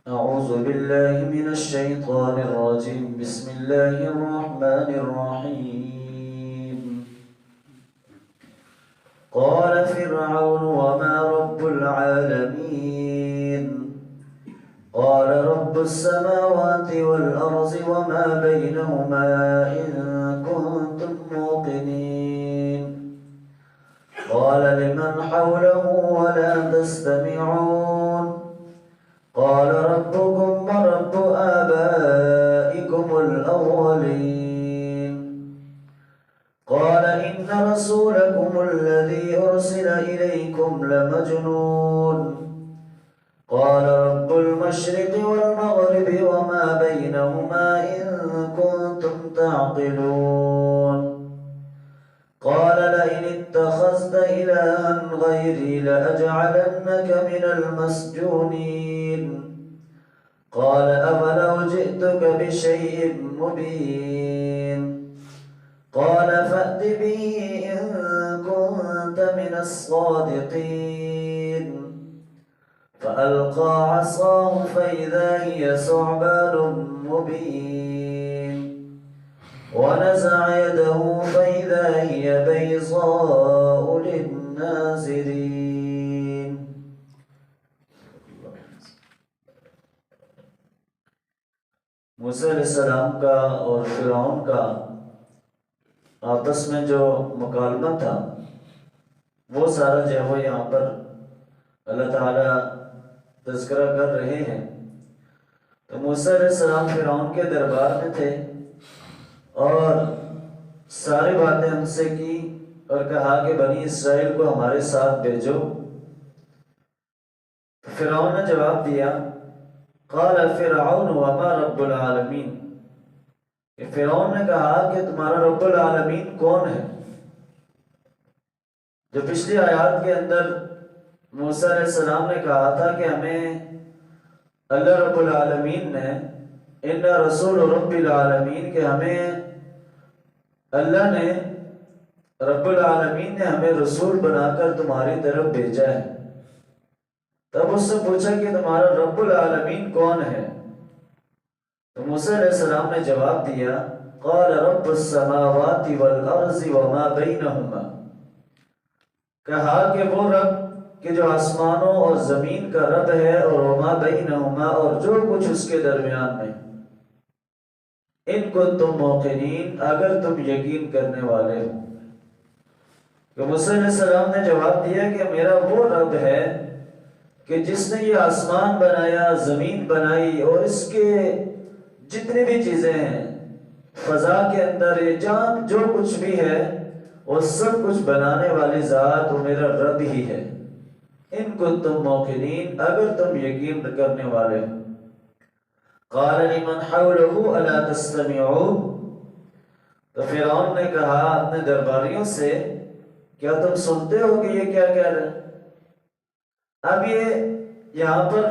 أعوذ بالله من الشيطان الرجيم. بسم الله الرحمن الرحيم. قال فرعون وما رب العالمين؟ قال رب السماوات والأرض وما بينهما إن كنتم موقنين. قال لمن حوله ولا تستمعون؟ قال ربكم ورب آبائكم الأولين. قال إن رسولكم الذي أرسل إليكم لمجنون. قال رب المشرق والمغرب وما بينهما إن كنتم تعقلون. قال لئن اتخذت إلها غيري لأجعلنك من المسجونين. قال أولو جئتك بشيء مبين؟ قال فأت به إن كنت من الصادقين. فألقى عصاه فإذا هي ثعبان مبين، ونزع يده فإذا هي بيضاء للناظرين. موسیٰ علیہ السلام کا اور فرعون کا آپس میں جو مکالمہ تھا وہ سارا جو ہے وہ یہاں پر اللہ تعالیٰ تذکرہ کر رہے ہیں. تو موسیٰ علیہ السلام فرعون کے دربار میں تھے اور ساری باتیں ان سے کی اور کہا کہ بنی اسرائیل کو ہمارے ساتھ بھیجو. فرعون نے جواب دیا قال فرعون وما رب العالمین، کہ فرعون نے کہا کہ تمہارا رب العالمین کون ہے؟ جو پچھلی آیات کے اندر موسیٰ علیہ السلام نے کہا تھا کہ ہمیں اللہ رب العالمین نے ان رسول رب العالمین، کہ ہمیں اللہ نے رب العالمین نے ہمیں رسول بنا کر تمہاری طرف بھیجا ہے. تب اس سے پوچھا کہ تمہارا رب العالمین کون ہے؟ تو موسیٰ علیہ السلام نے جواب دیا قال رب السماوات والارض وما بینہما، کہا کہ وہ رب کہ جو آسمانوں اور زمین کا رب ہے، اور وما بینہما، اور جو کچھ اس کے درمیان میں. ان کنتم موقنین، اگر تم یقین کرنے والے ہو. کہ موسیٰ علیہ السلام نے جواب دیا کہ میرا وہ رب ہے کہ جس نے یہ آسمان بنایا، زمین بنائی، اور اس کے جتنی بھی چیزیں ہیں فضا کے اندر، یہ جان جو کچھ بھی ہے وہ سب کچھ بنانے والی ذات وہ میرا رب ہی ہے. ان کنتم موقنین، اگر تم یقین کرنے والے ہو. قال لمن حوله الا تستمعون، تو فرعون نے کہا اپنے درباریوں سے کیا تم سنتے ہو کہ یہ کیا کہہ رہے ہیں؟ اب یہ یہاں پر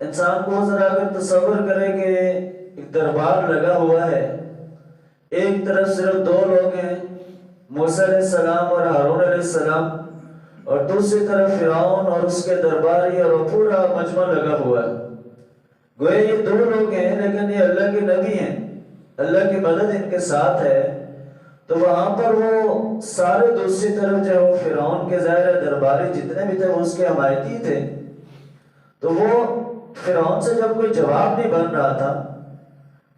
انسان کو ذرا اگر تصور کرے کہ ایک دربار لگا ہوا ہے، ایک طرف صرف دو لوگ ہیں، موسیٰ علیہ السلام اور ہارون علیہ السلام، اور دوسری طرف فرعون اور اس کے درباری، اور پورا مجمع لگا ہوا ہے. گویا یہ دو لوگ ہیں لیکن یہ اللہ کے نبی ہیں، اللہ کی مدد ان کے ساتھ ہے. تو وہاں پر وہ سارے دوسری طرف جو ہے وہ فرعون کے ظاہر درباری جتنے بھی تھے وہ اس کے حمایتی تھے. تو وہ فرعون سے جب کوئی جواب نہیں بن رہا تھا،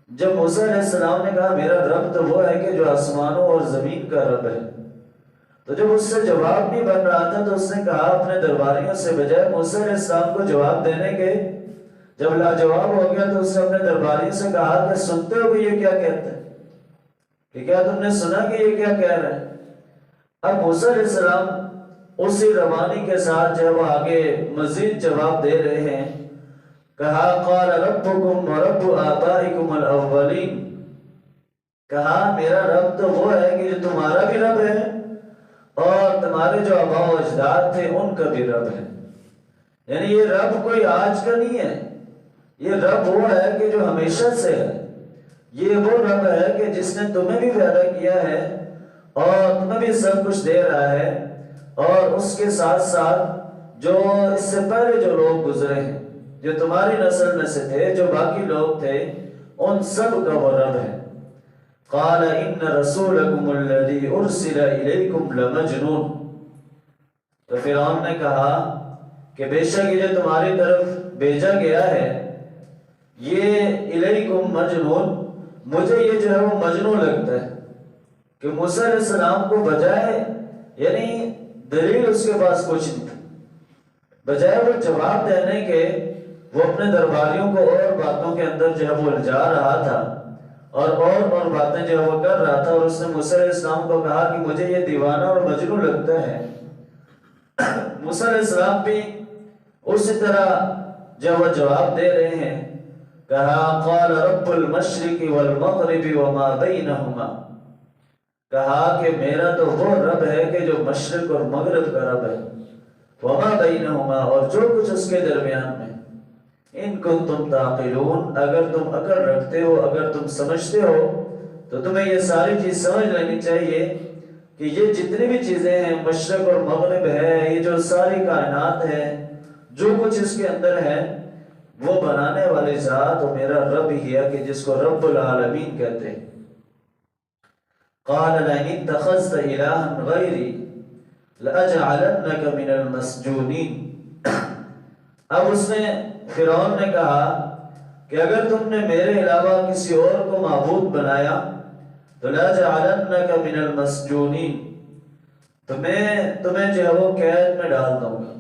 جب موسیٰ علیہ السلام نے کہا میرا رب تو وہ ہے کہ جو آسمانوں اور زمین کا رب ہے، تو جب اس سے جواب نہیں بن رہا تھا تو اس نے کہا اپنے درباریوں سے بجائے موسیٰ علیہ السلام کو جواب دینے کے، جب لاجواب ہو گیا تو اس نے اپنے درباریوں سے کہا کہ سنتے ہو کہ یہ کیا کہتے ہیں؟ کہ کیا تم نے سنا کہ یہ کیا کہہ رہے ہیں؟ اب موسیٰ علیہ السلام اسی روانی کے ساتھ جو ہے وہ آگے مزید جواب دے رہے ہیں. کہا قال ربکم ورب آبائکم الاولین، کہا میرا رب تو وہ ہے کہ جو تمہارا بھی رب ہے اور تمہارے جو آباء و اجداد تھے ان کا بھی رب ہے. یعنی یہ رب کوئی آج کا نہیں ہے، یہ رب وہ ہے کہ جو ہمیشہ سے ہے. یہ وہ رب ہے کہ جس نے تمہیں بھی پیدا کیا ہے اور تمہیں بھی سب کچھ دے رہا ہے، اور اس کے ساتھ ساتھ جو اس سے پہلے جو لوگ گزرے ہیں جو تمہاری نسل میں سے تھے، جو باقی لوگ تھے، ان سب کا وہ رب ہے۔ قال ان رسولکم الذی ارسل الیکم لمجنون، تو فرعون نے کہا کہ بے شک یہ جو تمہاری طرف بھیجا گیا ہے یہ الیکم مجنون، مجھے یہ جو ہے وہ مجنون لگتا ہے کہ موسیٰ علیہ السلام کو بجائے، یعنی دلیل اس کے پاس کچھ نہیں تھی، بجائے وہ جواب دینے کے وہ اپنے درباریوں کو اور باتوں کے اندر جو ہے وہ الجھا رہا تھا اور باتیں جو ہے وہ کر رہا تھا، اور اس نے موسیٰ علیہ السلام کو کہا کہ مجھے یہ دیوانہ اور مجنون لگتا ہے۔ موسیٰ علیہ السلام بھی اسی طرح جب وہ جواب دے رہے ہیں، کہا قال رب المشرق والمغرب وما بینہما، کہا کہ میرا تو وہ رب ہے کہ جو مشرق اور مغرب کا رب ہے، وما بینہما، اور جو کچھ اس کے درمیان میں، ان کنتم تعقلون، اگر تم عقل رکھتے ہو، اگر تم سمجھتے ہو تو تمہیں یہ ساری چیز سمجھ لینی چاہیے کہ یہ جتنی بھی چیزیں ہیں، مشرق اور مغرب ہے، یہ جو ساری کائنات ہے، جو کچھ اس کے اندر ہے، وہ بنانے والی ذات وہ میرا رب ہی ہے کہ جس کو رب العالمین کہتے ہیں۔ قال لئن اتخذت الہا غیری لأجعلنک من المسجونین، اب اس نے فرعون نے کہا کہ اگر تم نے میرے علاوہ کسی اور کو معبود بنایا تو لأجعلنک من المسجونین، تو میں تمہیں جو ہے وہ قید میں ڈال دوں گا،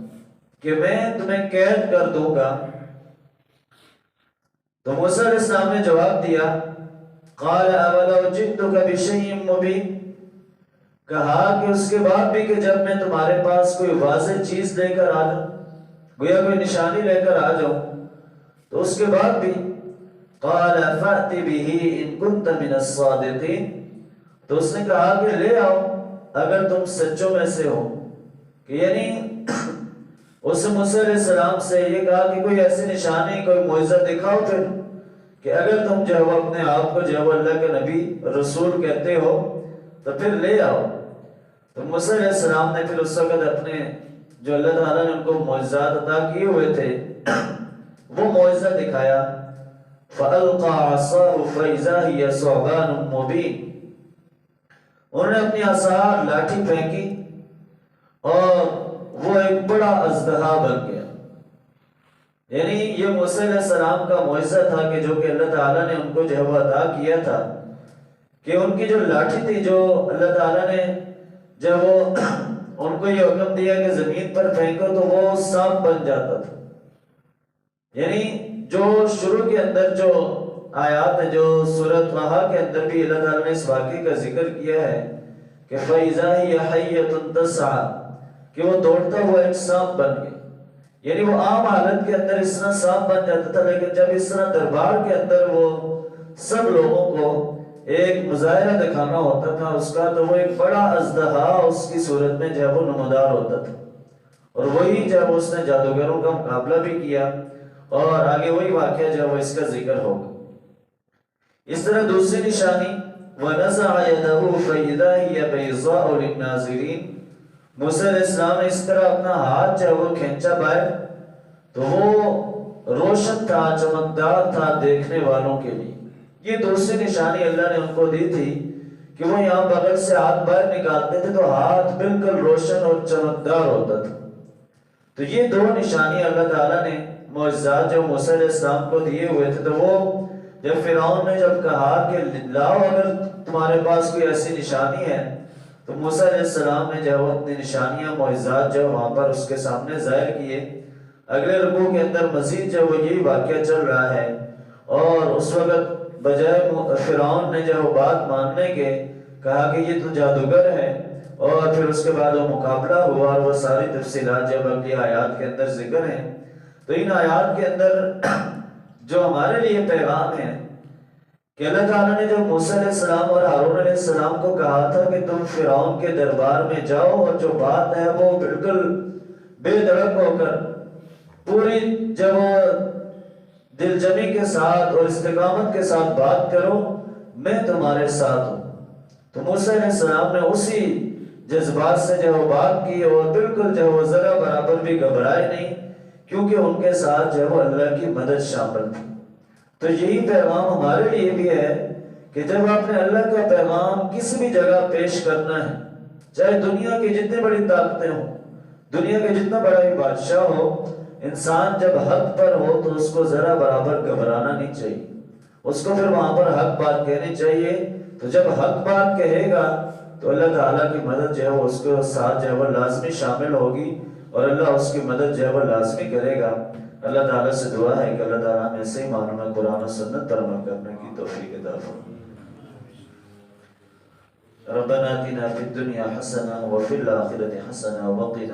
کہ میں تمہیں قید کر دوں گا۔ تو موسیٰ علیہ السلام نے جواب دیا، قال اولو جئتک بشیء مبین، کہا کہ اس کے بعد بھی کہ جب میں تمہارے پاس کوئی واضح چیز لے کر آ جاؤں، گویا کوئی نشانی لے کر آ جاؤں، تو اس کے بعد بھی قال فأت به ان كنت من الصادقین، تو اس نے کہا کہ لے آؤ اگر تم سچوں میں سے ہو، کہ یعنی اس نے موسیٰ علیہ السلام سے یہ کہا کہ کوئی ایسی نشانی، کوئی معجزہ دکھاؤ پھر، کہ اگر تم جو ہے وہ اپنے آپ کو جو ہے وہ اللہ کے نبی رسول کہتے ہو تو پھر لے آؤ۔ تو موسیٰ علیہ السلام نے پھر اس وقت اپنے جو اللہ تعالیٰ نے ان کو معجزات عطا کیے ہوئے تھے وہ معجزہ دکھایا، فَأَلْقَى عَصَاهُ فَإِذَا هِيَ ثُعْبَانٌ مُّبِينٌ، انہوں نے اپنی عصا لاٹھی پھینکی اور وہ ایک بڑا اژدہا بن گیا۔ یعنی یہ موسیٰ علیہ السلام کا معجزہ تھا کہ جو کہ اللہ تعالیٰ نے ان کو جو ہے وہ عطا کیا تھا، کہ ان کی جو لاٹھی تھی جو اللہ تعالیٰ نے جب وہ ان کو یہ حکم دیا کہ زمین پر پھینکو تو وہ سانپ بن جاتا تھا۔ یعنی جو شروع کے اندر جو آیات ہیں، جو سورۃ طٰہٰ کے اندر بھی اللہ تعالیٰ نے اس واقعے کا ذکر کیا ہے کہ فَإِذَا هِيَ حَيَّةٌ تَسْعَىٰ، کہ وہ دوڑتا ہوا ایک سانپ بن گیا۔ یعنی وہ عام حالت کے اندر اس طرح سانپ بن جاتا تھا، لیکن جب اس طرح دربار کے اندر وہ سب لوگوں کو ایک مظاہرہ دکھانا ہوتا تھا اس کا، تو وہ ایک بڑا اژدہا اس کی صورت میں جو ہے وہ نمودار ہوتا تھا، اور وہی جب اس نے جادوگروں کا مقابلہ بھی کیا، اور آگے وہی واقعہ جو ہے وہ اس کا ذکر ہوگا۔ اس طرح دوسری نشانی وَنَزَعَ يَدَهُ فَإِذَا هِيَ بَيْضَاءُ لِلنَّاظِرِينَ، موسیٰ علیہ السلام نے اس طرح اپنا ہاتھ جو ہے وہ کھینچا باہر تو وہ روشن تھا، چمکدار تھا دیکھنے والوں کے لیے۔ یہ دوسری نشانی اللہ نے ان کو دی تھی کہ وہ یہاں بغل سے ہاتھ باہر نکالتے تھے تو ہاتھ بالکل روشن اور چمکدار ہوتا تھا۔ تو یہ دو نشانی اللہ تعالیٰ نے معجزات جو موسیٰ علیہ السلام کو دیے ہوئے تھے، تو وہ جب فرعون نے جب کہا کہ لاؤ اگر تمہارے پاس کوئی ایسی نشانی ہے، تو موسیٰ علیہ السلام نے جو اپنی نشانیاں معجزات جو وہاں پر اس کے سامنے ظاہر کیے۔ اگلے رکوع کے اندر مزید جو وہ یہی واقعہ چل رہا ہے، اور اس وقت بجائے فرعون نے جو بات ماننے کے کہا کہ یہ تو جادوگر ہے، اور پھر اس کے بعد وہ مقابلہ ہوا، اور وہ ساری تفصیلات جب اگلی آیات کے اندر ذکر ہیں۔ تو ان آیات کے اندر جو ہمارے لیے پیغام ہے کہ اللہ تعالیٰ نے جو موسیٰ علیہ السلام اور ہارون علیہ السلام کو کہا تھا کہ تم فرعون کے دربار میں جاؤ اور جو بات ہے وہ بالکل بے دھڑک ہو کر پوری جب وہ دل جمی کے ساتھ اور استقامت کے ساتھ بات کرو، میں تمہارے ساتھ ہوں۔ تو موسیٰ علیہ السلام نے اسی جذبات سے جو بات کی، اور بالکل جو وہ ذرا برابر بھی گھبرائے نہیں، کیونکہ ان کے ساتھ جو ہے وہ اللہ کی مدد شامل تھی۔ تو یہی پیغام ہمارے لیے بھی ہے کہ جب آپ نے اللہ کا پیغام کسی بھی جگہ پیش کرنا ہے، چاہے دنیا کی جتنی بڑی طاقتیں ہوں، دنیا کا جتنا بڑا ہی بادشاہ ہو، انسان جب حق پر ہو تو اس کو ذرا برابر گھبرانا نہیں چاہیے، اس کو پھر وہاں پر حق بات کہنی چاہیے۔ تو جب حق بات کہے گا تو اللہ تعالیٰ کی مدد جو ہے وہ اس کے ساتھ جو ہے وہ لازمی شامل ہوگی، اور اللہ اس کی مدد جو ہے وہ لازمی کرے گا۔ اللہ تعالیٰ سے دعا ہے کہ اللہ تعالیٰ ہمیں ایسے ہی معلومات قرآن و سنت پر عمل کرنے کی توفیق عطا فرمائے۔ ربنا آتنا فی الدنیا حسنہ وفی الآخرۃ حسنہ وقنا